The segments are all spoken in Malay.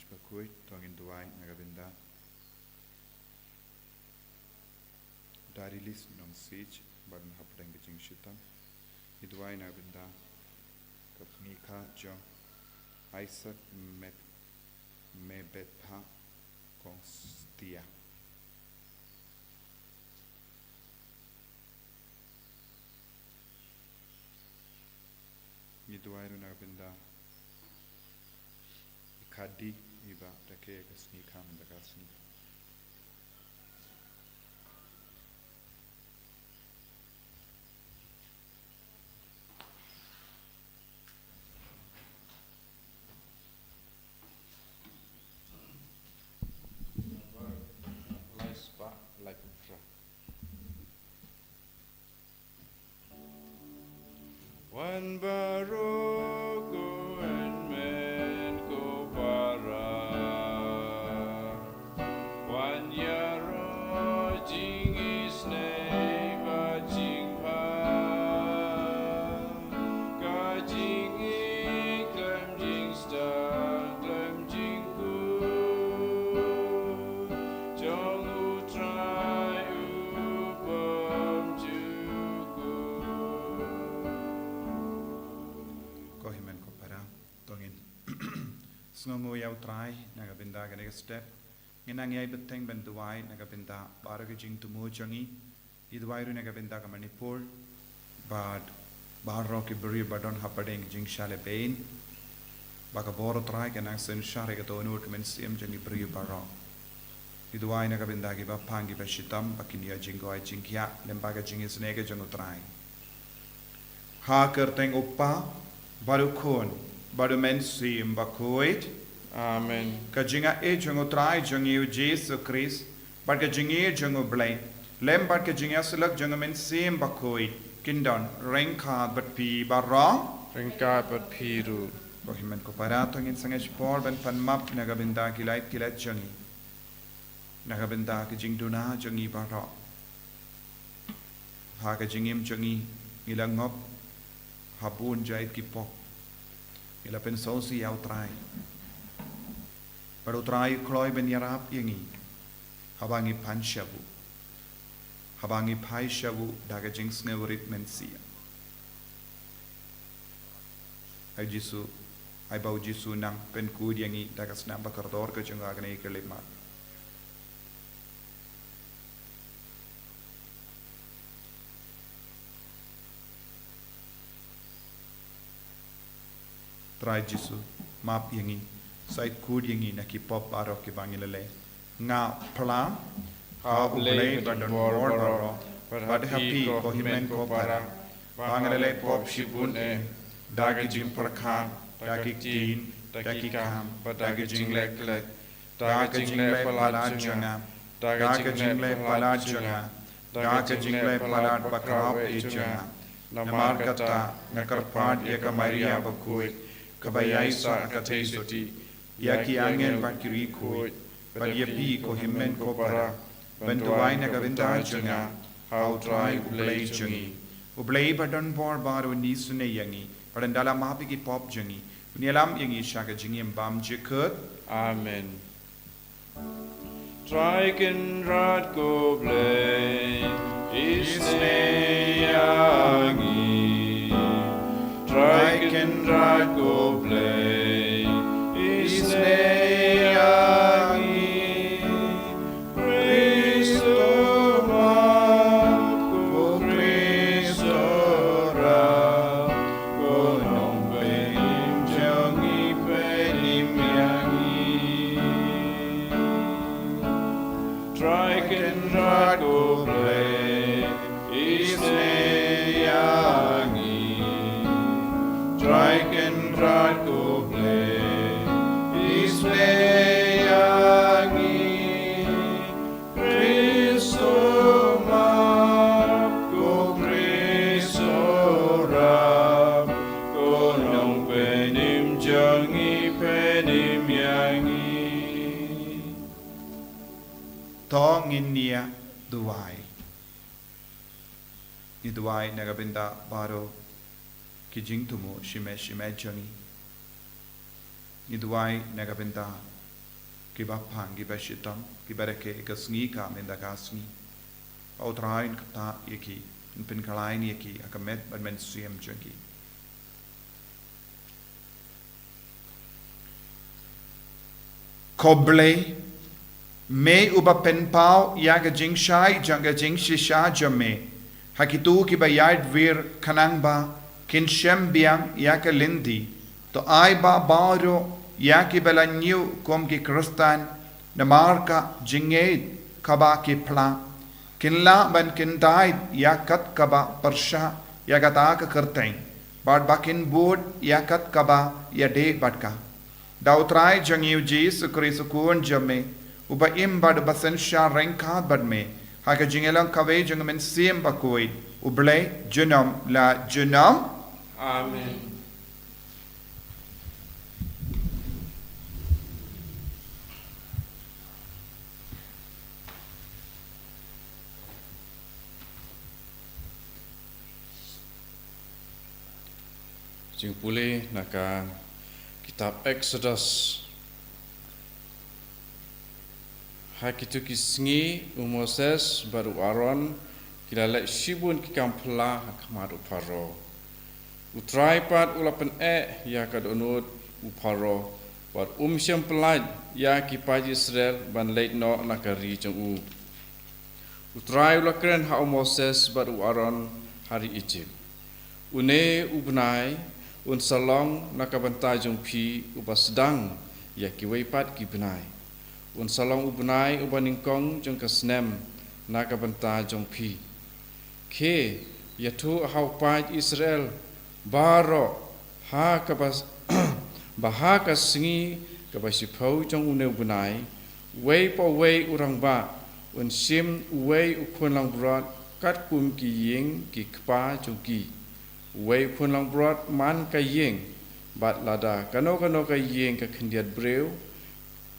Parish Bakhuid, Thohdieng Duai, Nagabinda. Darilis Nong Siege, Badan Hapdeng Gijing Shitam. Iduai Nagabinda. Kapnika Jo. Isaac Mebetha Constia. Iduai Nagabinda. Kadi iba take Sngi kam dagasni. One barogo and men go bara. One yarrow jing is neighbor jing pa. Ga jing e clam jing star clam jing ku. Jong u try u bum ju ku. Kohimen ko para Thohdieng Sngi yau try Nagabinda ganega step nginang yai beteng benduai Nagabinda baraga jing tumu jangi Iduai ru Nagabinda ka Manipur bad barro ki beri badon hapadeng jing shale bain baka boro try ganang sen share ka tonu kemen sim jangi beri barro Iduai Nagabinda ki bapang ki bashitam bakinia jingo ai jingkya lembaga jing isnega jangu try ha kerteng uppa baru khon baru mensi Bakhuid Amen. Kajinga e jango try jangi Jesus Christ but kajingi jango blame lem but kajinga sulak jango mensi Bakhuid kindon rengka but pi barong Ringka pat piru. Bohimen ko para Thohdieng sange sport ben panmap Nagabinda kilat jangi Nagabinda kajing duna jangi barong ha kajingim jangi ilangop habun jait kipok ila pensosi yau try baru try kloi ben yarap yangi habangi panshabu habangi pai shabu daga jings ngewerit mensia ai jisu ai bau jisu nang pen kud yangi daga snam bakardor ke jenga agne kelima try jisu map yangi side kud yangi na ki pop aro ki bangilale nga plam ha ublei badon bor bad happy ko himen ko para bangilale pop shibun e dagi jim prakhan dagi tin dagi kam dagi jinglek lek dagi jinglek palat janga dagi jinglek palat janga dagi jinglek palat bakrap e janga lamar kata nakarpad ye kamaria Bakhuid kabayai sa katesoti yaki angin bakiri ko but yapi ko himen ko para benduai Nagabinda janga how try ublei jangi ublei badon bor baru ni sune yangi badan dalam mapi ki pop jangi unialam yangi shaka jangi bam jekut Amen. Triken rad go blay isne yangi. Triken rad go blay isne yangi. Christo ko Christo ra ko nong benim jangi benim yangi. Triken rad go blay isne yangi. Triken rad go blay isne yangi. Christo ko Christo ra ko nong benim jangi benim yangi. Thohdieng nia duai ni duai Nagabinda baro kijing tumu shime jangi ni duai Nagabinda kiba pang kiba shitam kiba reke ka Sngi ka menda ka Sngi autrain kata yaki pin kalain yaki akamet badmen siem jungi koble me uba pen pau yaga jing shai janga jing shisha jame hakitu ki bayad vir kanangba kin shem biang yaka lindi to ai ba baro yaki bela new kom ki kristan na marka jinge kaba ki pla kin la ban kin dai yakat kaba parsha yagata ka kartain bad bakin board yakat kaba ya de badka dautrai jangiu jis krisukun jame uba im bad basen sha renka bad me haka jingelang kave jangamen sim Bakhuid uble junam la junam Amen. Jing pulih naka kitab Exodus hakitu ki Sngi Moses baru Aaron kilala shibun ki kampla hakamaru paro utrai pat ulapan ya kadonut uparo wat syam pelaj ya ki paji Israel ban Lait-ïa nakari jang utrai ulakren ha Moses baru Aaron hari Egypt une ubnai un salong nakabanta jong pi uba sedang ya ki weipat ki benai un salong ubnai uba ningkong jong kasnem nakabanta jong pi ke yatu hau paj Israel baro ha kabas bahaka Sngi kabasipau jong une ubnai wei pa wei urang ba un sim wei ukun lang brat kat kum ki ying ki kpa jong ki wei pun lang brat man ka yeng bat lada kano ka yeng ka khendiat breu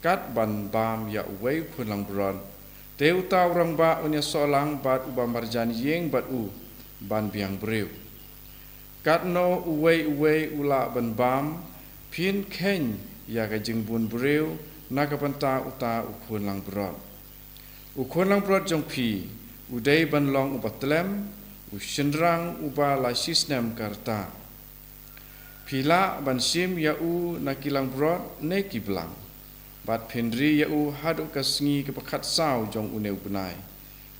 kat ban bam ya wei pun lang brat teu ta orang ba unya solang bat uba marjan yeng bat ban biang breu kat no wei ula ban bam pin ken ya ka jing bun breu na ka panta uta ukun lang brat jong pi udai ban long uba tlem ushendrang uba la sisnem karta pila ban sim ya nakilang brod ne kiblang bat pendri ya haduk ka Sngi ke pakat sau jong une ubnai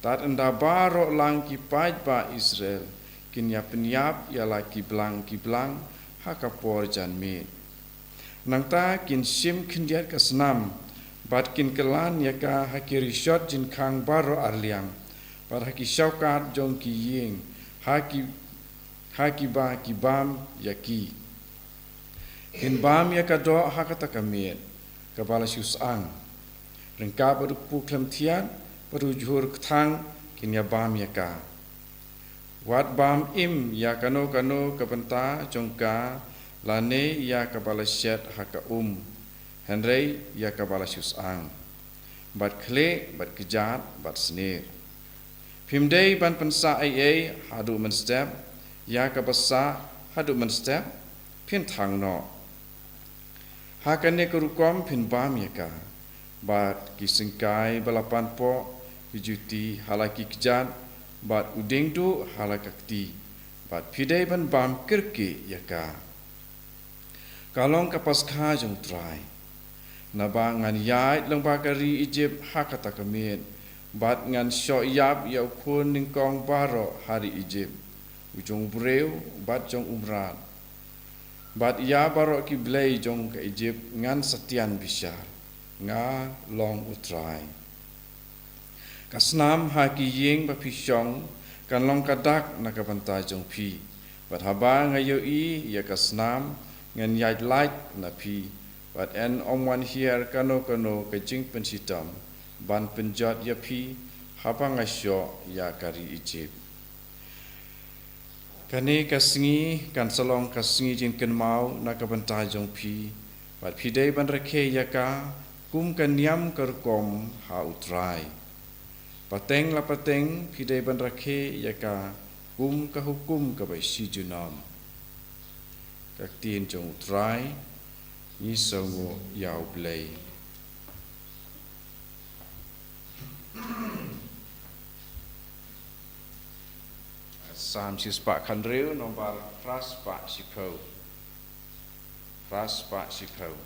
tat anda baro lang ki paj ba Israel kin ya penyap ya la kiblang hakapor jan me nang ta kin sim khindiat ka senam bat kin kelan ya ka hakiri shot jin khang baro arliang par haki syaukat jong ki ying haki ba ki bam yaki kin bam ya ka do hakata kamet kabala susang rengka baru puklam tian baru juhur ktang kin ya bam ya ka wat bam im ya kano kabanta jongka lane ya kabala syat haka henrei ya kabala susang bat kle bat kejat bat senir Pimdei ban pensa ai hadu menstep ya ka basa hadu menstep pin thang no hakane kurukom pin bam ya ka bat kisingkai balapan po hijuti halaki kejat bat uding tu halakakti bat pidei ban bam kirki ya ka kalong kapas kha jong trai nabangan yai lang bakari Egypt hakata kamet bat ngan syok yap ya kun ningkong baro hari Egypt ujung breu bat jong umrat bat ya baro ki blei jong ke Egypt ngan setian bisyar nga long utrai kasnam haki ying ba pisyong kan long kadak nakabanta jong pi bat haba ngayo ya kasnam ngan yai light na pi bat en omwan here kano ke jing pensitam ban penjat ya pi haba ngasyo ya kari Egypt kani ka Sngi kan salong ka Sngi jin ken mau na ka bantai jong pi bat pi dei ban rakhe ya ka kum kan yam kerkom ha utrai pateng la pateng pi dei ban rakhe ya ka kum ka hukum ka bai si junam ka tin jong utrai ni songo yau blei 36 kan riu nomor ras pak sipau. Ras pak sipau.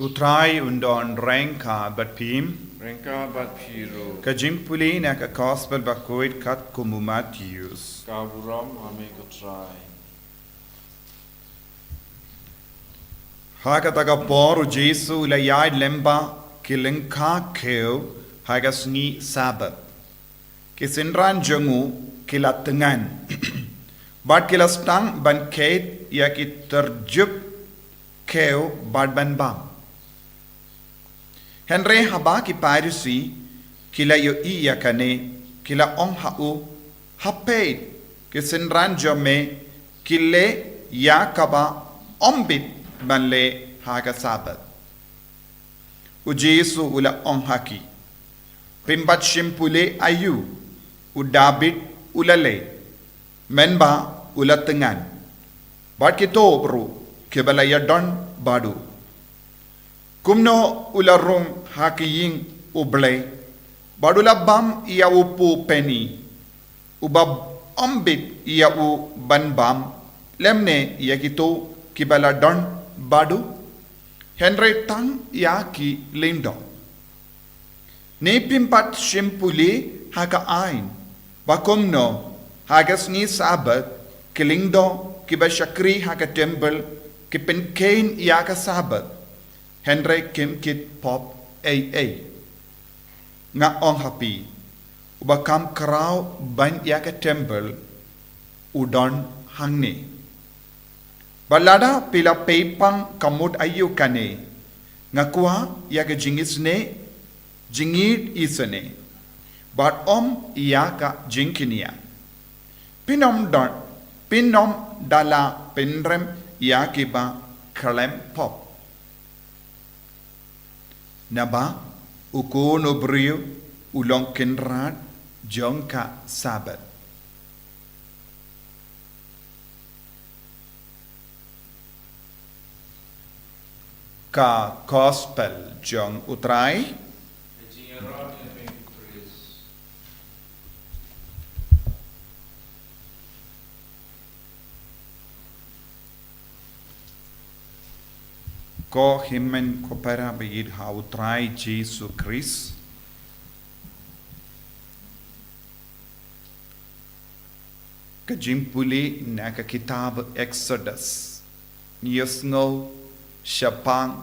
Utrai undon rengka bat pim. Rengka bat piru. Kajing puli nak gospel Bakhuid kat kumu Matthews. Kaburam ame kutrai. Haga taga poru Jesu layai lemba kilengka keu haga Sngi Sabbath. Kisindran jengu kilatengan. Bat kilastang ban kait ya ki terjup keu bat ban bam. Henry haba ki Pharisee kila yo iya kane kila ong hau hapeit kisindran jome kile ya kaba ombit banle haga Sabbath. Ujesu ula ong haki. Pimbat shimpule ayu. Udabit ulale. Menba ula tengan. Bat kito bro kebalaya don badu. Kumno ula rum haki ying uble. Badula bam iya upu penny. Ubab ombit iya u ban bam. Lemne iya kito kibala don badu. Henry tang ya ki lindo. Ne pimpat shimpuli haka ain. Bakumno haga Sngi Sabbath kilindo kiba shakri haka temple kipin kain ya ka Sabbath. Henry kim kit pop ay. Nga ong happy. Ubakam karau ban ya ka temple udon hangne. Balada pila pepang kamut ayu kane. Ngakua ya ke jingis ne jingit isane, but yaka jinkinia. Pinom dala pendrem yakiba kalem pop. Naba ukono brio ulong kenrad jongka sabat. Ka gospel jong utrai ko himmen ko para bid ha utrai Jesus Christ ka jimpuli na ka kitab Exodus niyosngo Shapang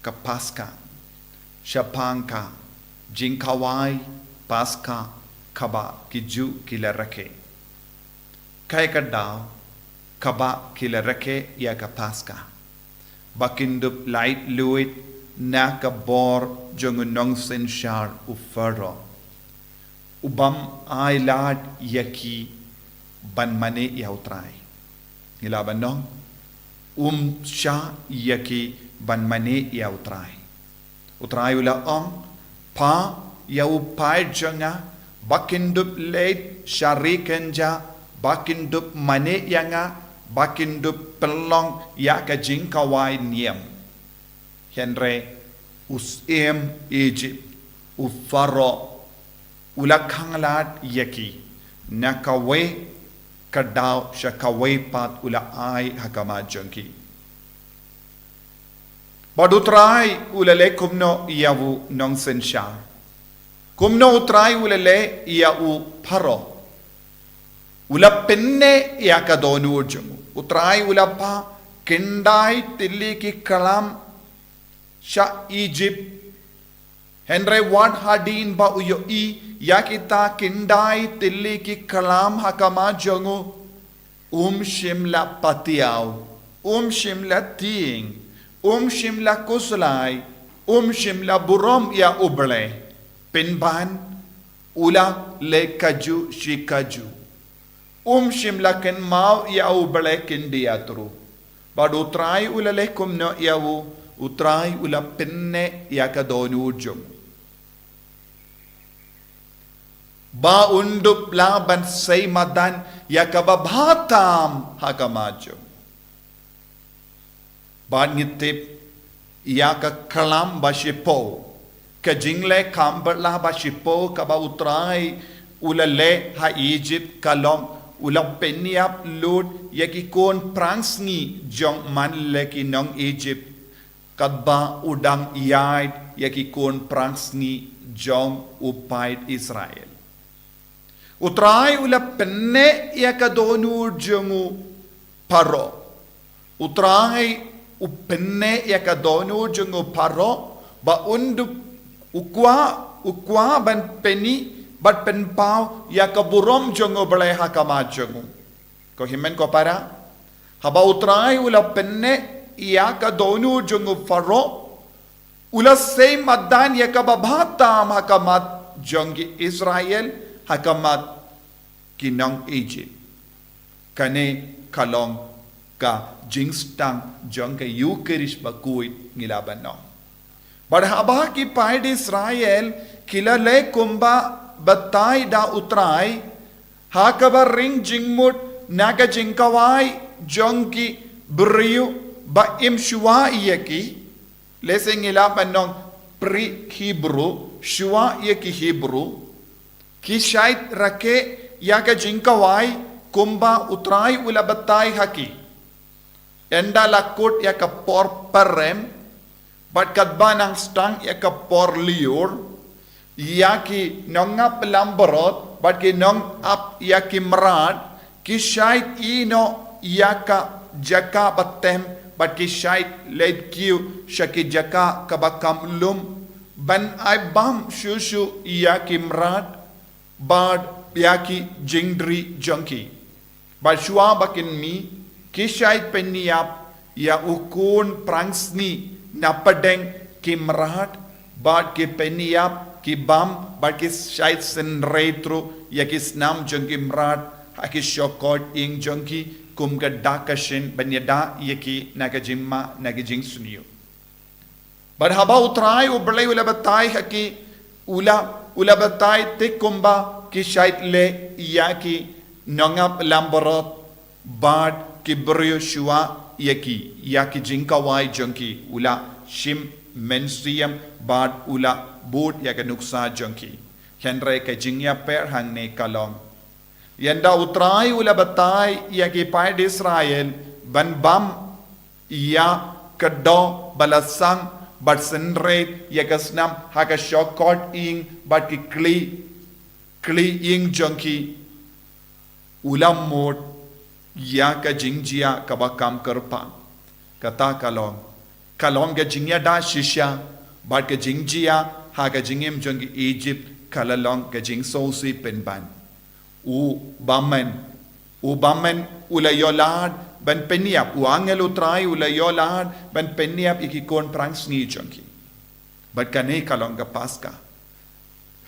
ka Paska, Shapang ka Jinkawai Paska kaba kiju kilarake. Kaya ka daw kaba kilarake ya ka Paska. Bakindup light luit na ka bor jongunong sensyar ufaro. Ubam ay lad yaki banmane yautray. Nilaban nong? Sha yaki banmane ya utrai ula pa ya upai janga bakindup late sharikenja bakindup mane yanga bakindup pelong ya ka jingkawai niam henre Egypt ufaro ula kanglat yaki nakawe kadau syakawai pat ula ai hakama jangki. Badutrai ulale kumno iawu nong sensha. Kumno utrai ulale iau paro. Ula penne yakadonu urjumu. Utrai ula pa kendai tilli ki kalam sha Egypt. Henry wan hadin ba uyo yakita kindai tilli ki kalam hakama jangu shimla patiaw shimla tiing shimla kuslay shimla burom ya uble pinban ula le kaju shikaju shimla ken maw ya uble kindiatru bad utrai ula le kumno yawu utrai ula pinne yakadonu jum ba undup laban say madan yakababhatam hakamajo ba ngitip yaka kalam ba shipo ka jingle kamberla ba shipo ka ba utrai ulale ha Egypt kalom ulang penyap lud yakikon prangsngi jong manle kinong Egypt kadba udang iyad yakikon prangsngi jong upait Israel utrai ula penne yakadonu jongu paro utrai upenne yakadonu jongu paro ba undu ukwa ban peni bat penpau yakaburom jongu balai hakama jongu ko himen ko para haba utrai ula penne yakadonu jongu paro ula sei madan yakababhatam hakamat jongi Israel hakamat kinang Egypt kane kalong ka jingstang jong ka Eucharist Bakhuid ngilaban no badhaba ki paid Israel kilale kumba batai da utrai hakabar ring jingmut naga jingkawai jong ki beriu ba imshua yaki leseng ngilaban no pre Hebrew shua yaki Hebrew Kishait rake yaka jinkawai kumba utrai ula batai haki. Enda lakut yaka por parem but kadba nang stang yaka por liur yaki nonga pelamborot but ki nong up yaki merad kishait ino yaka jaka batem but kishait led kiu shaki jaka kabakam lum ban ai bam shushu yaki merad bad yaki jingdri junkie bad shua bakin mi kishait peniap ya ukun prangsni napadeng kimrat Bad ki peniap, ki bam, bad ki syait sen retro, ya ki snam jeng ki mrat, ha ki shokot ing jeng ki, kum ka dakashin, banyada ya ki naga jimma, naga jing suniyo. Bad haba utrai ublay ula batay ha ki, ula batay te kumba, ki syait le, ya ki nangap lambarot, bad ki brio shua, ya ki jing kawai jeng ki, ula shim mensiam, bad ula bud ya ka nuksa jengki henre ka jingya per hang ne kalong yanda utrai ula batai ya ki pai di Israel ban bam ya kado balasang bat senre ya ka snam ha ka shokot ing bat ki kli ing jengki ulam mod ya ka jingjia ka ba kam karpa kata kalong ka jingya da shisha bat ka jingjia ha ka jingim jong Egypt kalalong ka jing sosi penban u bammen ula yolad ban peniap u angel utrai ula yolad ban peniap ikikon prang Sngi jongki bat kane kalong ka paska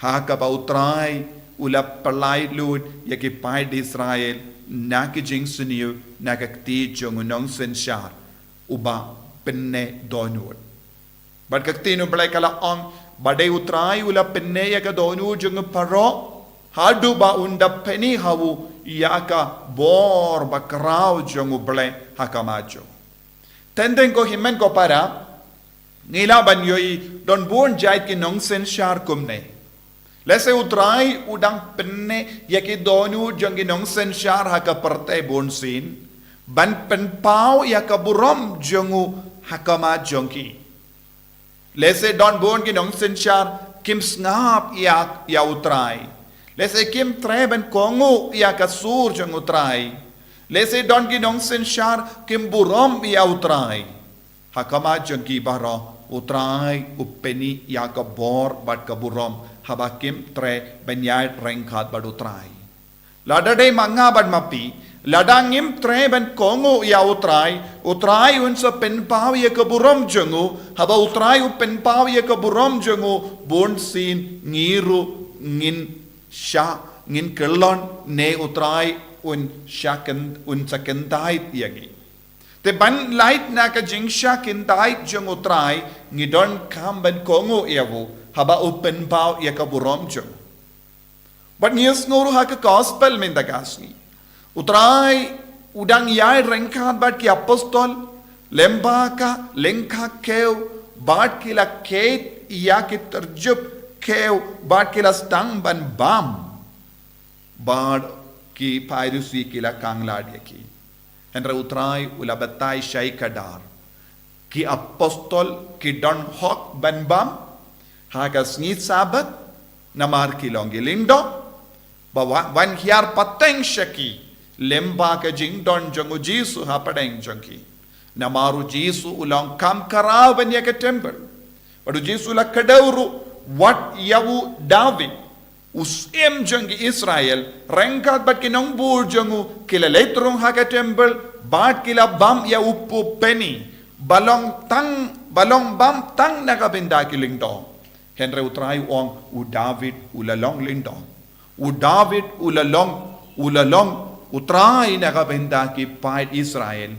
ha ka ba utrai ula palai lud yaki pai di Israel na ki jing suniu na ka ti jong unong senshar uba penne donur But kaktino balay kala ang baday utray ula penne ya ka donu jung paro hadu ba unda penny hawu yaka bor bakraw jung balay hakamajo. Tenden ko himen ko para ngila banyoy don buon jait ki nong sen shar kumne. Lese utray udang penne ya ki donu jung nong sen shar hakaparte bon sin ban penpao ya ka burom jungu hakamajo ki. Lese don bon ki nong senchar kim snap ya utrai. Lese kim treben kongu ya kasur jang utrai. Lese don ki nong senchar kim burom ya utrai. Hakama jang ki baro utrai upeni ya ka bor bat ka burom haba kim tre benyai rengkat bat utrai. Lada day manga bat mapi ladangim tre ben kongo ya utrai unsa penpaw ya kaburom jangu haba utrai penpaw ya kaburom jangu bon sin ngiru ngin kelon ne utrai un shaken un sakentai yagi te ban light na ka jing shakentai jang utrai ngidon kam ben kongo yawu haba penpaw ya kaburom jangu but nias nguru ha ka gospel mendagasni Utrai udang yai rengkat bat ki apostol lembaka lengka keu bat ki la keit ya ki terjup keu bat ki la stang ban bam bat ki pairusi ki la kanglad yaki henra utrai ula batai shai kadar ki apostol ki don hok ban bam haga snit sabat namar ki longi lindo ba wan hiar pateng shaki lemba ka jing don jangu Jisu ha padeng jangki namaru Jisu ulang kam karaban ya ka temple padu Jisu la kadawru wat yawu David usem jangi Israel rengkat bat kinong bur jangu kila letrong ha ka temple bat kila bam ya upu penny balong bam tang nakabenda kiling do henre utrai ong u David ulalong lindo u David ulalong utrai nakabenda ki pai Israel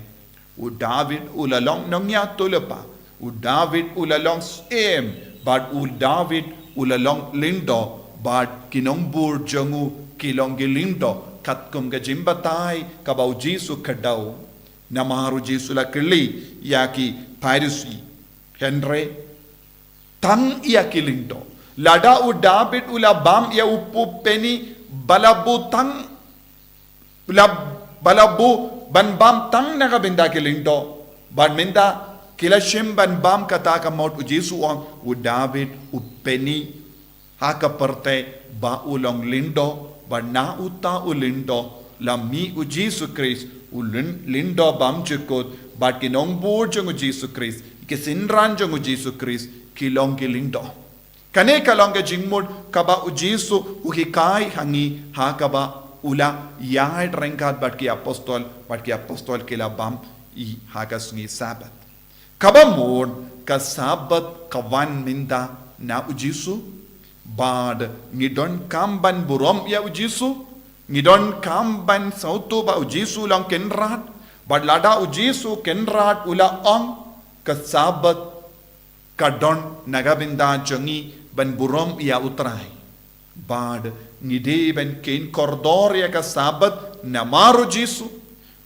u David ulalong nongya tulapa u David ulalong sem but u David ulalong lindo but kinongbur jangu kilong gilindo katkum ga jimbatai kabau Jisu kadau namaru Jisu la kili yaki piracy henry tang ya kilindo lada u David ula bam ya upu peni balabu tang balabu ban bam tang nakabenda kilindo ban minda kila shim ban bam kata ka maut u Jisu ang u David u peni haka parte ba ulong lindo ba na uta u lindo la mi u Jisu Christ u lindo bam jukot ba kinong bur jong u Jisu Christ kisinran jong u Jisu Christ kilong lindo kane kalong ka jingmod kaba u Jisu u hikai hangi haka ba ula yahid rengkat bat ki apostol kila bam i haka Sngi sabat kaba mod ka sabat kawan minda na ujisu bad ngidon kamban burom ya ujisu ngidon kamban sautu ba ujisu lang kenrat bad lada ujisu kenrat ula ong kasabat kadon nagabinda jongi ban burom ya utrai bad ngide ban ken kordor ya kasabat namaru jisu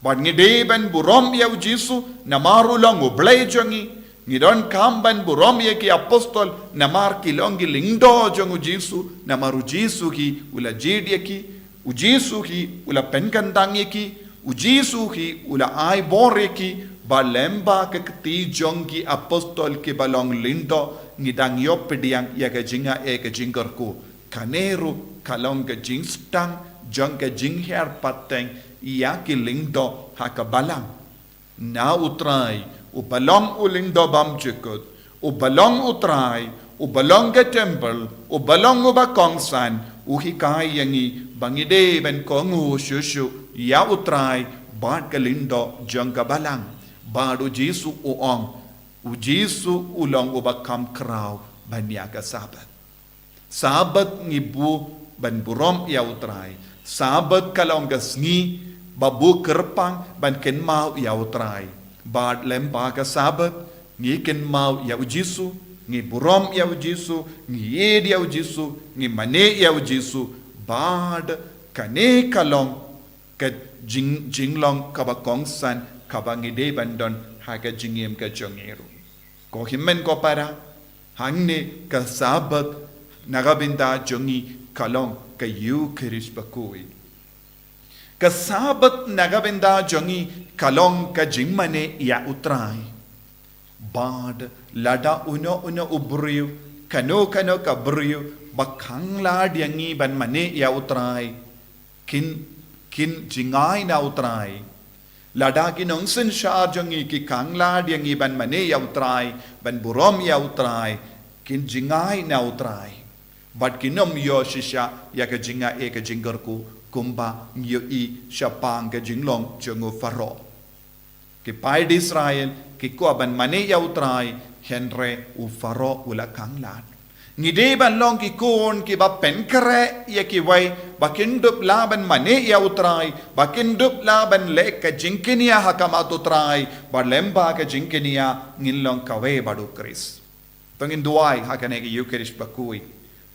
bad ngide ban burom ya ujisu namaru lang ublay jongi ngidon kamban burom ya ki apostol namar kilongi lingdo jongu jisu namaru jisu ki ula jedi ki ujisu ki ula penkantang ki ujisu ki ula ai bore ki balemba ke ti jongi apostol ki balong lindo ngidang yopediang ya ke jinga e ke jingkarku kaneru kalong ke jingstang jong ke jingher pateng ya ki lindo hakabalang na utrai ubalong ulindo bam chikut ubalong utrai ubalong ke temple ubalong uba kongsan uhikai yangi bangide ben kongu shushu ya utrai bad ke lindo jong ka balang bad ujisu uong ujisu ulong ubakam kraw banyaga sabat ngibu ban burom ya utrai sabat kalong gasngi babu kerpang ban ken mau ya utrai bad lemba ka sabat ngi ken mau ya ujisu ngi burom ya ujisu ngi yed ya ujisu ngi mane ya ujisu bad kane kalong ke jinglong kabakong san kabangi de bandon haga jingem ka jongeru ko himmen ko para hangne ka sabat nagabinda jongi kalong ka yu kirish bakui ka sabat nagabinda jongi kalong ka jingmane ya utrai bad lada uno ubriu kano ka briu bakhang la diangi ban mane ya utrai kin jingai na utrai lada ki nongsen sha jongi ki kangla diangi ban mane ya utrai ban burom ya utrai kin jingai na utrai but kinom yo shisha ya ka jinga e ka jingarku kumba yo i shapang ka jinglong jongo faro ki pai di Israel ki ko ban mane ya utrai henre u faro ula kangla ngide ban long ki kon ki ba penkare ya ki wai bakindup laban mane ya utrai bakindup laban le ka jinkinia hakamat utrai ba lemba ka jinkinia ngilong kawe badu kris tongin duai hakane ki yukerish bakui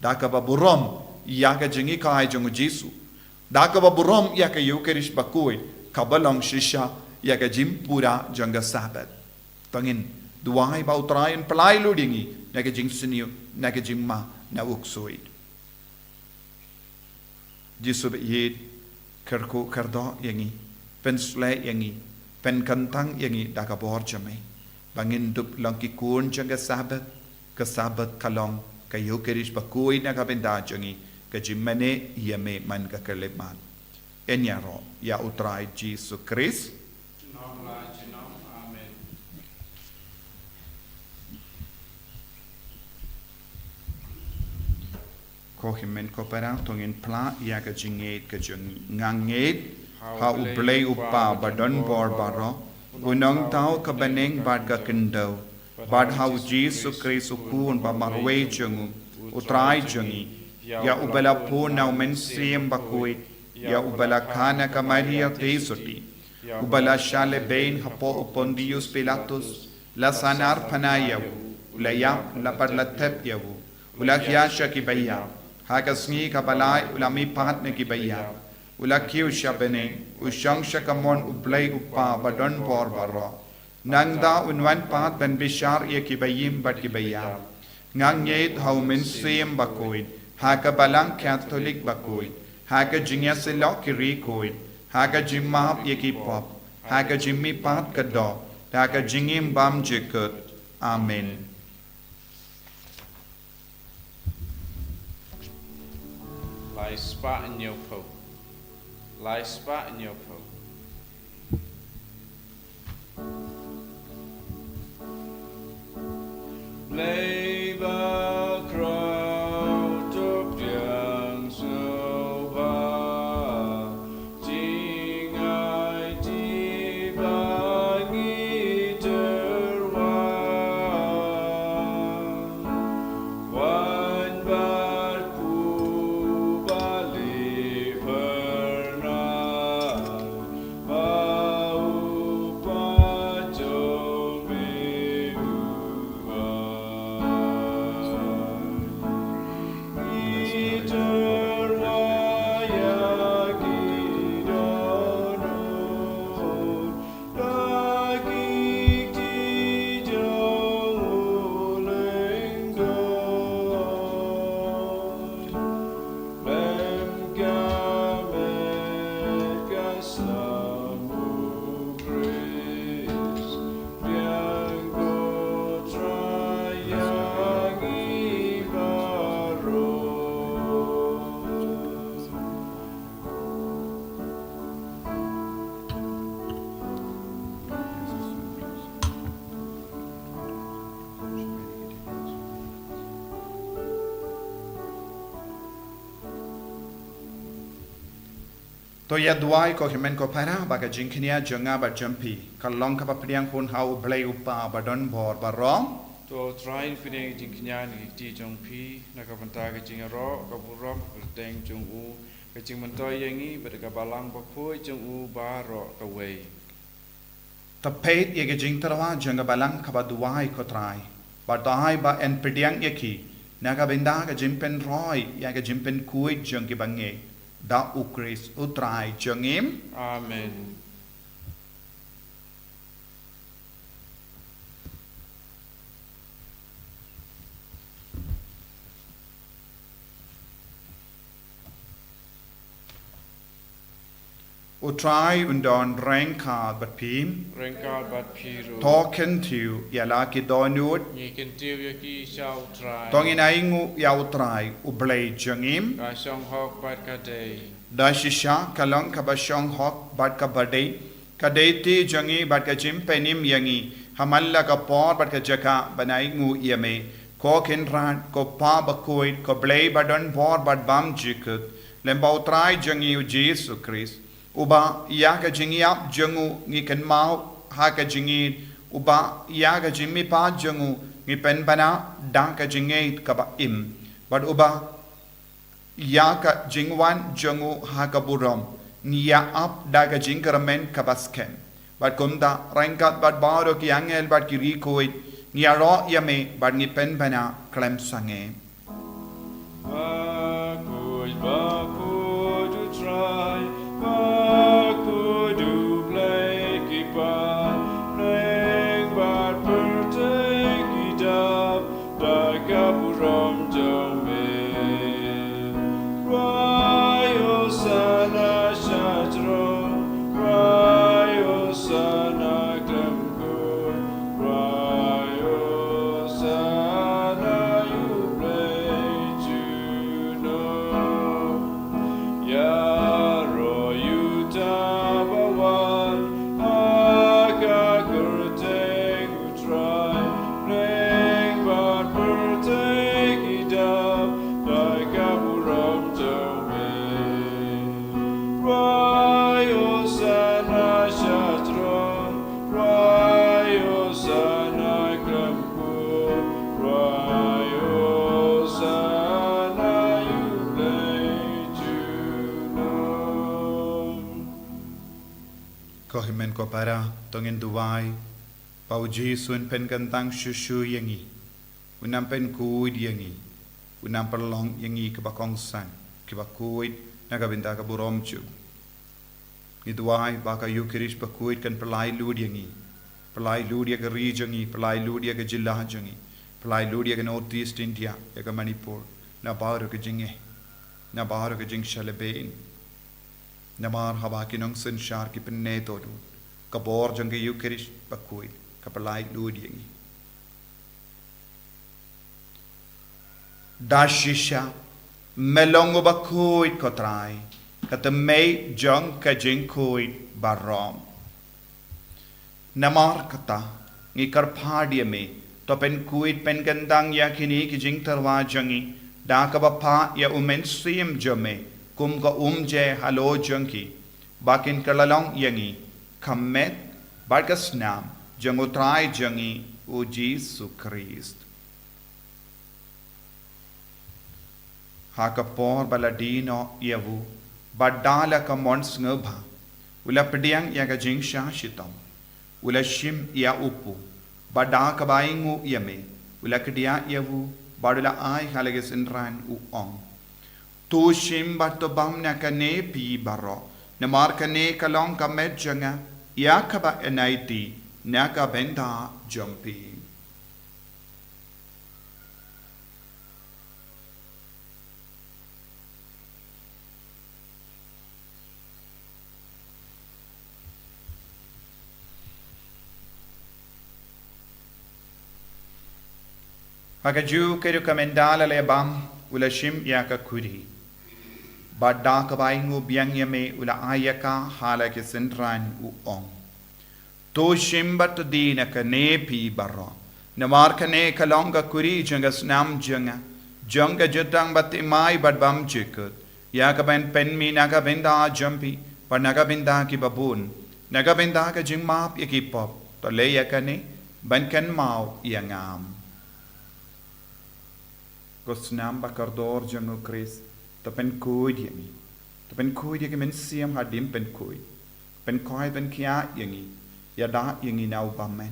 daka ba burom ya ka jingi kai jongu jisu daka ba burom ya ka yukerish bakui kabalong shisha ya ka jimpura jonga sabat tongin duai ba utrai pelai ludingi na ka jingsiniu na ka jingma na uksuid jisu be yed kerku kerdo yangi pen sle yangi pen kantang yangi daka bor jame bangin dup langki kun janga sabat ka sabat kalong ka yukerish bakui na ka benda jangi ka jimmane yame man ka kerleman enyaro ya utrai jisu Christ ko himen ko para tongin pla ya ka jinget ka jung nganget ha ublay upa badon bor baro unong tao ka baneng bad ka kendo bad ha jisu Christ ukun ba marwe jung utrai jungi ya ubala po na mensiem bakui ya ubala kana ka Maria tesoti ubala shale bain hapo upondius Pilatus la sanar panayaw ulaya la parlatep yawu ulakya shakibaya haga Sngi kabalai ulami patne ki baya ulakiu shabene ushang shakamon ublay upa badon bor baro nangda unwan pat ben bishar ye ki bayim bat ki baya ngangyet haumen siem bakoid haga balang catholic bakoid haga jingyasilo ki rikoid haga jimmap ye ki pop haga jimmi pat kado haga jingim bam jikut amen. Lai spot in your po. Lai spot in your po. Lay back crowd Thohdieng so ba Jing ai di ba ngi der wa to ya duai ko himen ko para ba ka jingknia jonga ba jampi kalong ka papriang hun hau blai upa ba don bor ba rom to try pineng jing knya ni ti jong pi na ka panta ka jing ro ka burom ka teng jong u ka jing man toy yangi ba ka balang ba khoi jong u ba ro ka wei ta peit ye ka jing tarwa jonga balang ka ba duai ko trai ba dai ba en priang ye ki na ka benda ka jimpen roi ya ka jimpen kuit jong ki bange da ukris utrai jongim amen utrai undon rengka bat pim rengkal bat phiru talking to ya la ki donut ni ken tiu ya ki shau try tongin aingu ya utrai ublai jongim ka shong hok bat ka dei da shisha kalong ka ba shong hok bat ka badai ka deiti jongi bat ka jimpenim yangi hamalla ka por bat ka jaka banai ngu yame ko ken ran ko pa Bakhuid ko blai badon por bat bam jikut lemba utrai jongi u Jesus Christ uba ya ka jingi ap jongu ngi ken mau ha ka jingi uba ya ka jimmi pa jongu ngi pen bana da ka jingi ka ba im but uba ya ka jingwan jongu ha ka burom ni ya ap da ka jingkaramen ka basken but kumda rangkat bat baro ki angel bat ki rikoit ni ya ro ya me bat ni pen bana klem sange Bakhuid to try Bakhuid to play keep on playing but partake it up da kapuram jome Rayo sana shatro Rayo sana klamko Rayo sana you play to know Yaro you tabawan Aka kurteng try Playing but partake it up Like a buram jome Rayo sana shatron Rayo sana kramko Rayo sana you play to know ko himen ko para tongin duwai pau jisun pen kantang shushu yangi unam pen kuid yangi unam perlong yangi ke bakong san ke Bakhuid na ka binta ka burom chu ni duwai ba ka yukirish Bakhuid kan pelai lud yangi pelai lud ya ka region pelai lud ya ka jilla jangi pelai lud ya ka North East India ya ka Manipur na baru ka jinge na baru ka jing shalabein Namar haba ki nong sen shar ki penne todu kabor jange yukirish Bakhuid kapalai ludiengi dashisha melongo Bakhuid kotrai katamei jong ka jingkuid barom namar kata ngi karphadia me to pen kuid pen gandang yakini ki jing tarwa jangi da ka bapha ya umen sim jome kum ka je halo jangki bakin kalalong yangi kammet barkas nam jangutrai jangi o Jesus Christ hakapor baladino yavu badala ka mons ngobha ula pediang ya ka jing sha shitam ula shim ya upu bada ka baingu yame ula kedia yavu badula ai halage sinran u ong tu shim bato bam na ka ne pi baro na mar ka ne kalong ka met janga ya ka ba enaiti na ka benda jumpi Hakaju ke rekomendala le bam ula shim ya ka kuri badda ka baingu biang yame ula ayaka hala ke sentran u ong to shim bat dina ka ne pi barro na mar ka ne ka longa kuri janga snam janga jutang bat mai bad bam chikut ya ka ben pen mi na ka benda jampi but nagabinda ki babun, nagabinda ka jing map yakipop, to lay yakani, ban kan mau yangam. Gosnam bakardor jango Chris, to pen kuid yangi, to pen kuid yaki men siam hadim pen kuid, pen koi pen kia yangi, yada yangi now bamen.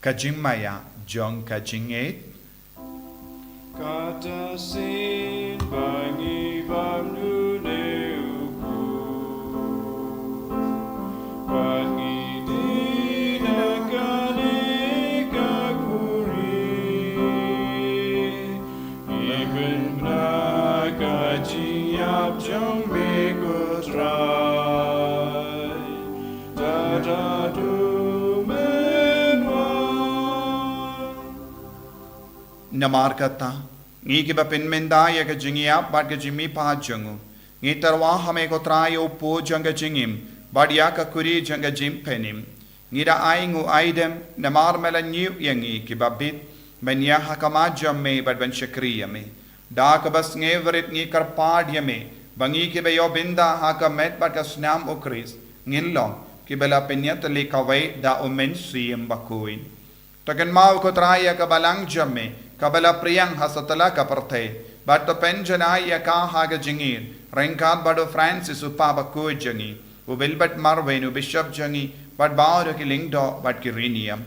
Kajing maya, jong kajing et. Kata sin bangi bamnu neuku, bangi di nakane kakuri, even na kajing yap jong meko try, da da do. Namarkata, Nikiba Pinmendaya Jingia, but Gajimi Pajangu, Nitarwa Hameko Trayo Po Janga Jingim, Badiaka Kuri Janga Jim Penim, Nida Aingu Idem, Namar Mela New Yangi, Kibabit, Benya Hakamaja me, but Ben Shakriya me, Dakabas Neverit Nikar Padia me, Bangi Kibayo Binda Haka met but a snam okris, Nilong, Kibela Penyata Lake away, da Omen Siem Bakhuid. Takan Mau Kotraya Kabalang Jame, Kabala Priang Hasatala Kaparte, but the Penjanaya Ka Haga Jingir, Renkad Bado Francis Upaba Kujangi, Ubilbert Marvin, Bishop Jangi, but Bauda Kilingdo, but Kirinium.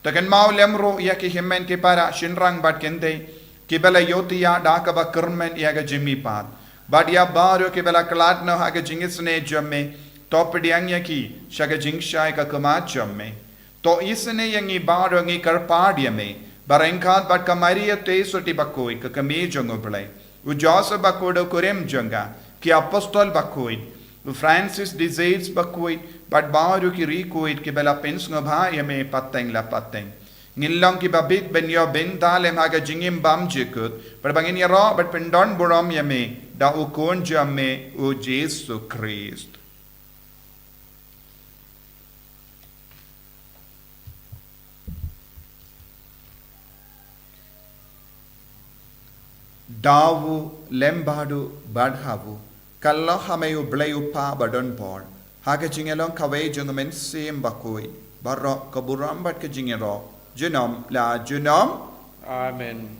Takan Mau Lemro Yaki Himen Kipara, Shinrang but Kende, Kibela Yotia, Dakaba Kurman Yaga Jimmy Pad, Badia Baro Kibela Kalatno Haga Jingisne Jame, Thohdieng Yaki, Shaga Jingshai Kakuma Jame. To isne yangi baro ngi karpadia me, barengkat bat kamaria te soti bakoi, kakami jongo blay. Ujasa bakodo kurem jonga, ki apostol bakoi. Francis disease bakoi, but baro ki rikoid ki bela pens ngabha me pateng la pateng. Ngilang ki babit ben yo ben dalem haga jingim bam jikut, but bangin ya ro, but pendon buram yame, da ukon jame u Jesu Christ. Davu, Lembadu, Badhavu, Kalahameyu Blayupa Badon Por, Hakajingalong Kaway Jungamen Sim Bakui, Barro Kaburam Bat Kajingero, Junom La Junom. Amen.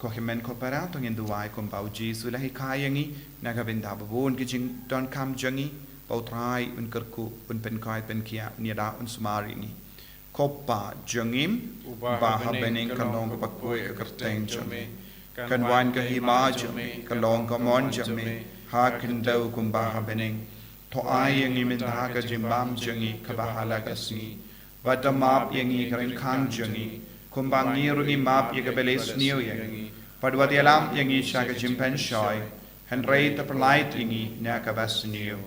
Kohimen Koparatong in the Wai Kumbau Jesu Lahikayangi, Nagabindabun Kijing Don Kam Jungi, Bautrai, Unkerku, Unpenkai Penkia, Nida Unsmaringi. Kopa jangim baha bening kalong bakoi kerteng jame kan wan ka hima jame kalong ka mon jame ha kindau kum baha bening to ai yang imin ha ka jimbam jangi ka bahala ka si bata map yang i karen khang jangi kum bangi ru i map ye ka beles niu yang padwati alam yang i sha ka jimpen shoy han rei ta plait yang i na ka bas niu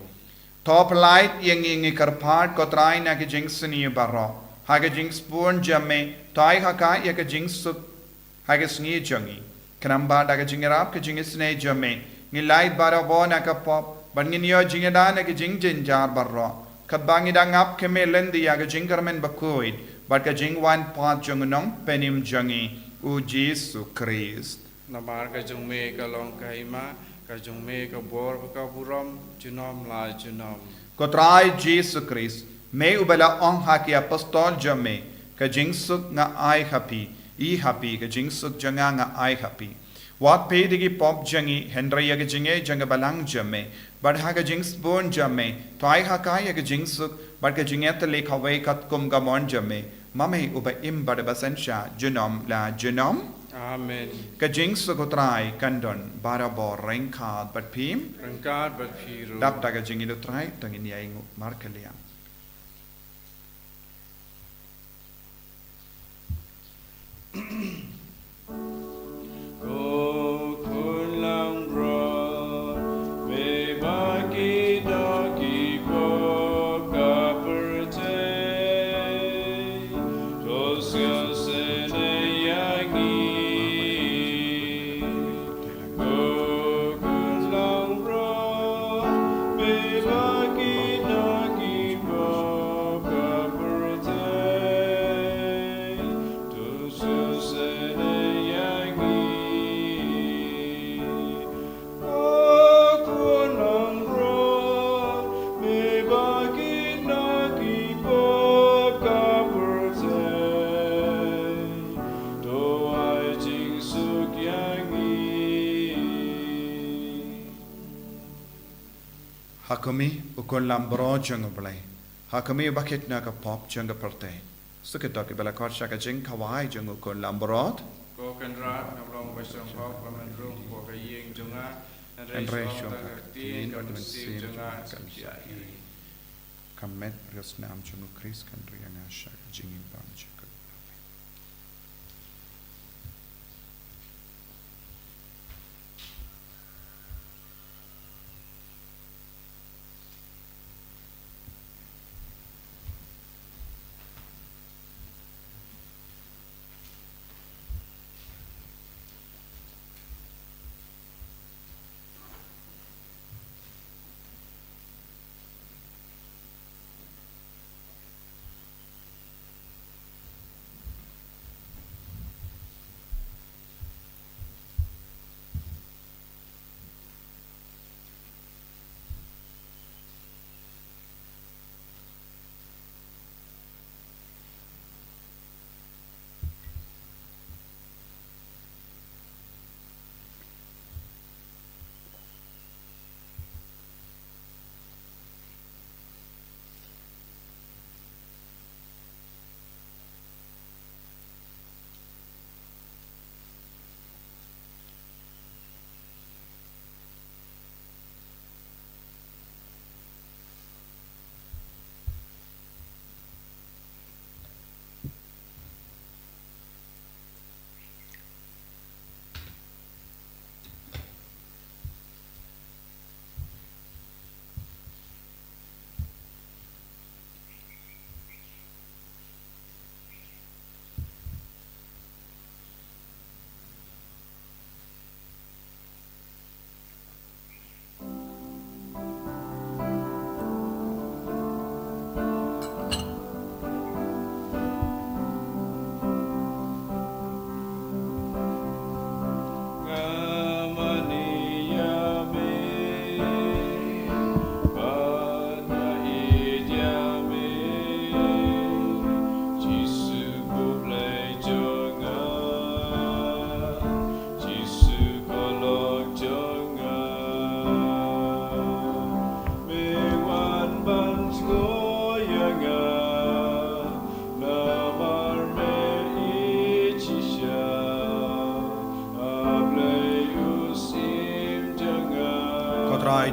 to plait yang i karpat ko trai na ka jingsni barro Haga jinx born jamme, tai haka yaka jinx suk, haga sngi jungi. Kanamba daga jingarap ka jingis ne jamme, ngilait bara bona ka pop, but nginyo jingada na ka jing jinjar barro. Kabangi dangap keme lendi yaga jingarmen bakhuid, but ka jingwan pat jungunong penim jungi, u Jesu Christ. Namar ka jungme ka long kahima, ka jungme ka bor ka buram, junom la junom. Kotrai Jesu Christ. May ubala ong haki apostol jame, ka jingsuk nga ay happy, I happy, ka jingsuk janga nga ay happy. Wat pe digi pop jangi, Henry yaga jinge janga balang jame, but haga jings born jame, to ay hakay yaga jingsuk, but ka jingeta lek haway kat kum gamon jame, mame uba im badabasensya, junom la junom. Amen. Ka jingsuk utray kandon, barabor rengkad, but pim, Rengkad bat piru. dap daga jingi utray, tangin yaingu markaliang. Go kulang bro, me bagi dagi po kaperte, tosya sene yangi. Go kulang bro, me bagi dagi Hakumi ukon lambro jungle blay. Hakumi bucket na ka pop jungle perte. Suketok bela korsha ka jing kawai jungle ukon lambrot. Go can run, along with some pop, and room for a ying junga, And ratio tin and sim junga kamet resnam jungle Chris kan riana shak jingin bunch.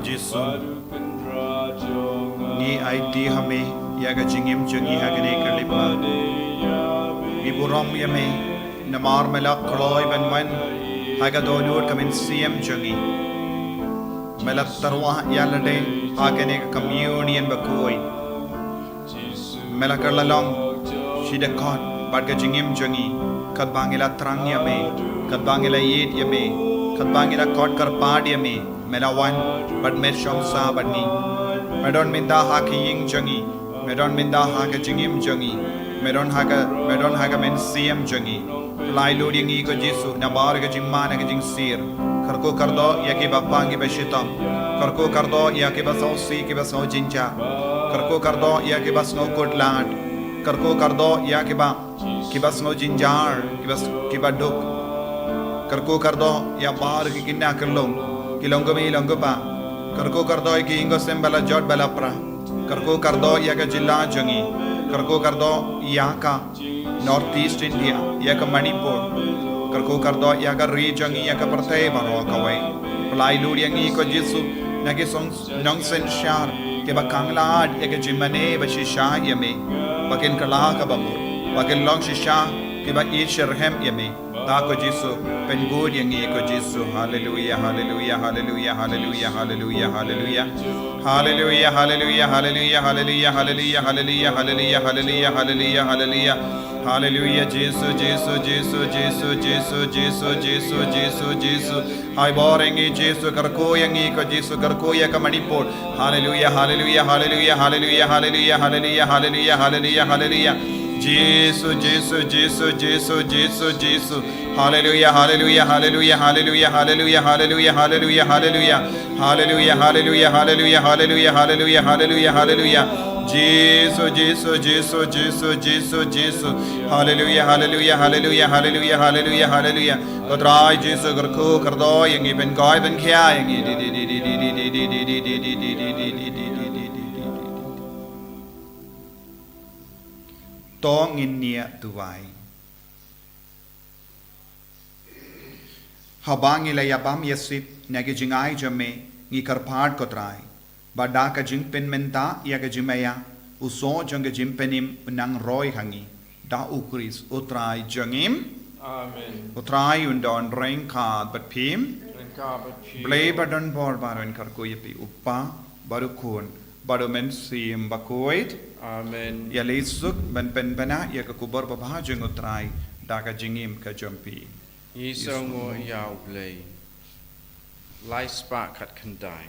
Jisu ni ID hame yaga jingim jungi hagane kalipa iburam yame namar melak kloy ban haga donur kamin CM jungi melak tarwa yalade hagane communion Bakhuid melak lalong shidakot badga jingim jungi kadbangila trang yame kadbangila yit yame kadbangila kot karpad yame Melawan, but Mesham Sabani. Medon Minda Haki Ying Jungi, Medon Minda Haka Jingim Jungi, Medon Haga Men CM Jungi, Lai Loading Ego Jisu, Nabarga Jimana Jing Sir, Karko Kardo, Yakiba Pangi Beshitam, Karko Kardo, Yakiba So Si, Kiba So Jinja, Karko Kardo, Yakibas no good land, Karko Kardo, Yakiba, Kibas no Jinjar, Kiba Duk, Karko Kardo, Yabar Kina Kalong. Kilongami Longopa, Karko Kardo, Kingo Sembala Jod Balapra, Karko Kardo, Yaka Jilla Jungi, Karko Kardo, Yaka, Northeast India, Yaka Manipur, Karko Kardo, Yaka Region, Yaka Parte, Barokaway, Plai Ludiang Iko Jisu, Nagisons, Nonsen Shar, Kibakangla, Yaka Jimane, Bashisha Yame, Bakin Kalaka Babu, Bakin Long Shisha, Kiba Isherhem Yame. Tako Jisu, Pengud yang iko Jisu, Hallelujah, Hallelujah, Hallelujah, Hallelujah, Hallelujah, Hallelujah, Hallelujah, Hallelujah, Hallelujah, Hallelujah, Hallelujah, Hallelujah, Hallelujah, Hallelujah, Hallelujah, Hallelujah, Hallelujah, Jisu, Jisu, Jisu, Jisu, Jisu, Jisu, Jisu, Jisu, Jisu, Hai borengi Jisu, Karko yang iko Jisu, Karko ya Manipur, Hallelujah, Hallelujah, Hallelujah, Hallelujah, Hallelujah, Hallelujah, Hallelujah, Hallelujah, Hallelujah. Jesus, Jesus, Jesus, Jesus, Jesus, Jesus. Hallelujah, hallelujah, hallelujah, hallelujah, hallelujah, hallelujah, hallelujah, hallelujah, hallelujah, hallelujah, hallelujah, hallelujah, hallelujah, hallelujah, hallelujah. Jesus, Jesus, Jesus, Jesus, Jesus, Jesus. Hallelujah, hallelujah, hallelujah, hallelujah, hallelujah, hallelujah. Kodrai Jesus karku kardo yang iben koi ben kia yang to ngin nia tuwai habang ilaya bam yasip nagi jingai jame ngi karpad kotrai bada ka jingpen menta ya ka jimaya uso jang jimpenim nang roy hangi da ukris utrai jangim Amen. utrai undon rain kad but pim blay badan bor baron karkoyepi uppa barukun barumen sim bakhuid Amen. ya leisuk ben pen bana ya ka kubor babha jeng utrai da ka jingim ka jampi Yisongo yau blay. Lai spark kat kendai.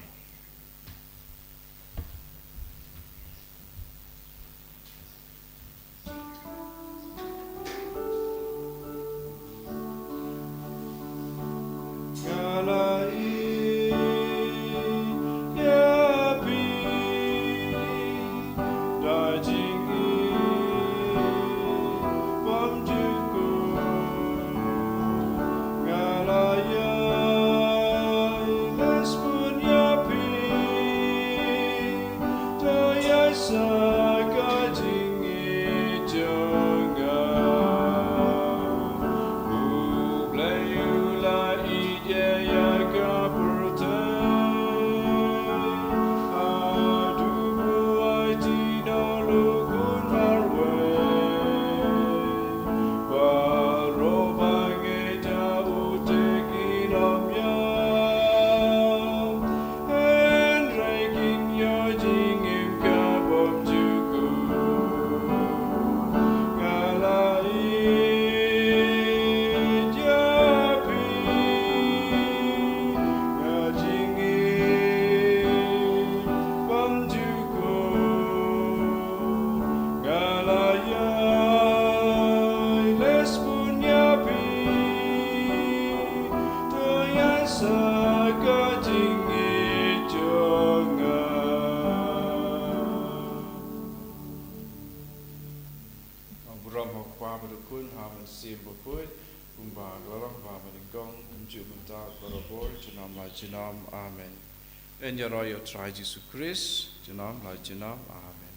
Bakhuid, Haman sim Bakhuid, Umba Gorong, Baman Gong, Jubunta, Gorobor, Janam La Janam, Amen. En Yaroyo Try Jesus Christ, Janam La Janam, Amen.